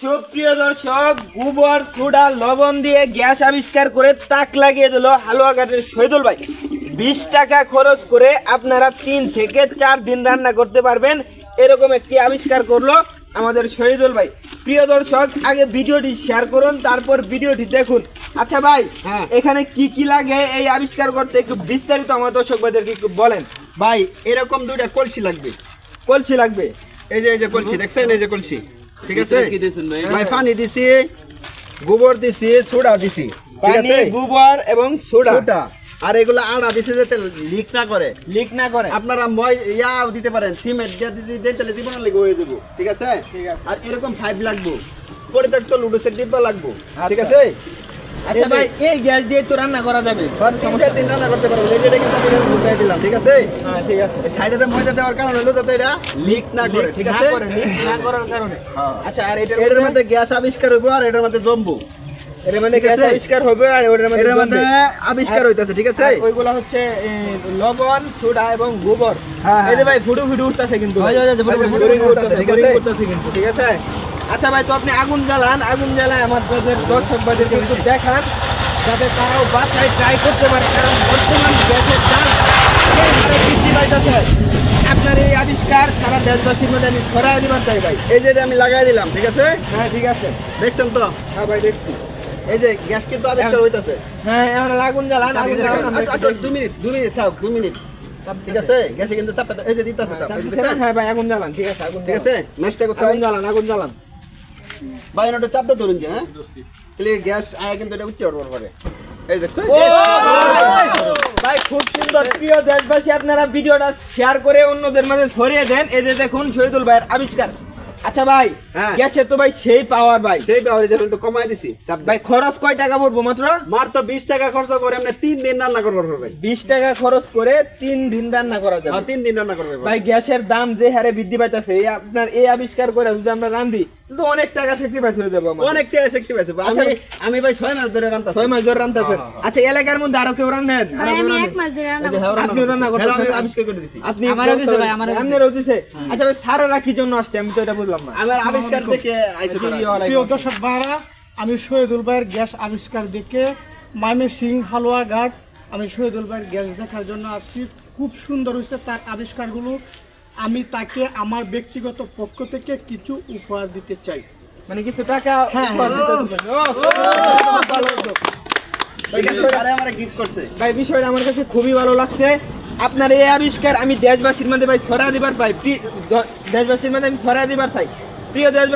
সুপ্রিয় দর্শক, গোবর সোডা লবণ দিয়ে গ্যাস আবিষ্কার করে তাক লাগিয়ে দিল হালুয়াঘাটের শহীদুল ভাই। 20 টাকা খরচ করে আপনারা 3 থেকে 4 দিন রান্না করতে পারবেন, এরকম একটি আবিষ্কার করলো আমাদের শহীদুল ভাই। প্রিয় দর্শক, আগে ভিডিওটি শেয়ার করুন, তারপর ভিডিওটি দেখুন। আচ্ছা ভাই, এখানে কি কি লাগে এই আবিষ্কার করতে একটু বিস্তারিত আমার দর্শক ভাইদেরকে একটু বলেন। ভাই এরকম দুইটা কলসি লাগবে। কলসি লাগবে, এই যে কলসি দেখছেন, এই যে কলসি, ঠিক আছে ভাই। পানি দিছি, গোবর দিছি, সোডা দিছি, ঠিক পানি, আছে, গোবর এবং সোডা। আর এগুলো আড়া দিছে যাতে লিক না করে। লিক না করে। আপনারা ইয়াও দিতে পারেন, সিমেন্ট দিয়ে দিতে তাহলে জীবনের লেগে হয়ে যাবো, ঠিক আছে। আর এরকম 5 লাগবো, পরিত্যক্ত লুডুসের ডিব্বা লাগবো, ঠিক আছে। আচ্ছা ভাই, এই গ্যাস দিয়ে তো রান্না করা যাবে, 3-4 দিন রান্না করতে পারবো। এটা কিন্তু আমি ঢুকাই দিলাম, ঠিক আছে। হ্যাঁ ঠিক আছে। এই সাইডে ময়দা দেওয়ার কারণ হলো যাতে এটা লিক না করে, ঠিক আছে, লিক না করার কারণে। আচ্ছা, আর এটার মধ্যে গ্যাস আবিষ্কার হইব আর এটার মধ্যে জমবো। এর মানে গ্যাস আবিষ্কার হবে আর ওটার মধ্যে আবিষ্কার হইতাছে, ঠিক আছে। ওইগুলা হচ্ছে লবণ, সোডা এবং গোবর। এই যে ভাই ফুটু উঠতাছে কিন্তু, ঠিক আছে, ঠিক আছে। আচ্ছা ভাই, তো আপনি আগুন জ্বালায় আমাদের দর্শক ভাইদের কিন্তু দেখান, যাতে তারাও বাসায় ট্রাই করতে পারে, কারণ বর্তমান গ্যাসের দাম এই হারে বৃদ্ধি পাইতেছে। আপনার এই আবিষ্কার সারা দেশবাসীর মধ্যে আমি ছড়াই দিবার চাই ভাই। এই যে আমি লাগাই দিলাম, ঠিক আছে। হ্যাঁ ঠিক আছে, দেখছেন তো? হ্যাঁ ভাই দেখছি। এই যে গ্যাস কিন্তু আবিষ্কার হইতাছে। হ্যাঁ, এখন আগুন জ্বালান। 2 মিনিট থাক, 2 মিনিট, ঠিক আছে। গ্যাসে কিন্তু চাপ এই যে দিতাছে, চাপ দিতেছে। হ্যাঁ ভাই, আগুন জ্বালান, ঠিক আছে, আগুন ঠিক আছে। ম্যাচটা কোথায়? আগুন জ্বালান। ভাই ওটা চাপটা ধরুন যে, হ্যাঁ, তাহলে গ্যাস আয়া কিন্তু এটা উঠতে পারে। এই দেখছো? ভাই খুব সুন্দর। প্রিয় দেশবাসী, আপনারা ভিডিওটা শেয়ার করে অন্যদের মাঝে ছড়িয়ে দেন। এই যে দেখুন শহীদুল ভাইয়ের আবিষ্কার। আচ্ছা ভাই, গ্যাসে তো ভাই সেই পাওয়ার ভাই, সেই পাওয়ার একটু কমাই দিছি চাপ। ভাই খরচ কয় টাকা পড়বো? মাত্র 20 টাকা খরচ করে আমরা 3 দিন রান্না করবো ভাই। 20 টাকা খরচ করে 3 দিন রান্না করা যাবে। 3 দিন রান্না করবে ভাই। গ্যাসের দাম যে হারে বৃদ্ধি পাইতেছে, আপনার এই আবিষ্কার করে যদি আমরা রান্ধি তো অনেক টাকা স্যাক্রিফাইস হয়ে যাবে। অনেক টাকা স্যাক্রিফাইস হবে। আমি ভাই 6 মাস ধরে রান্তাছি। 6 মাস ধরে রান্তাছেন। আচ্ছা, এলাকার মধ্যে আরো কেউ রান্নেন? আমি 1 মাস ধরে রান্না করছি। আপনি রান্না করতেছেন? আমি আবিষ্কার করে দিছি। আপনি আমারও দিছে ভাই, আমারও দিছে। আচ্ছা ভাই, সারারা কি জন্য আসছে আমি তো এটা বুঝলাম না। আমার আবিষ্কার দেখে আইছে তোরা। প্রিয় দর্শক ভাইরা, আমি শহীদুল ভাইয়ের গ্যাস আবিষ্কার দেখে ময়মনসিংহ হালুয়াঘাট আমি শহীদুল ভাইয়ের গ্যাস দেখার জন্য আসছি। খুব সুন্দর হয়েছে তার আবিষ্কারগুলো। আমি তাকে আমার ব্যক্তিগত পক্ষ থেকে কিছু উপহার দিতে চাই, মানে কিছু টাকা উপহার দিতে চাচ্ছেন। আমার গিফট করছে ভাই, বিষয়টা আমার কাছে খুবই ভালো লাগছে। আপনার এই আবিষ্কার আমি দেশবাসীর মধ্যে ভাই ছড়া দিবার পাই, দেশবাসীর মধ্যে আমি ছড়া দিবার চাই। প্রিয় দেশ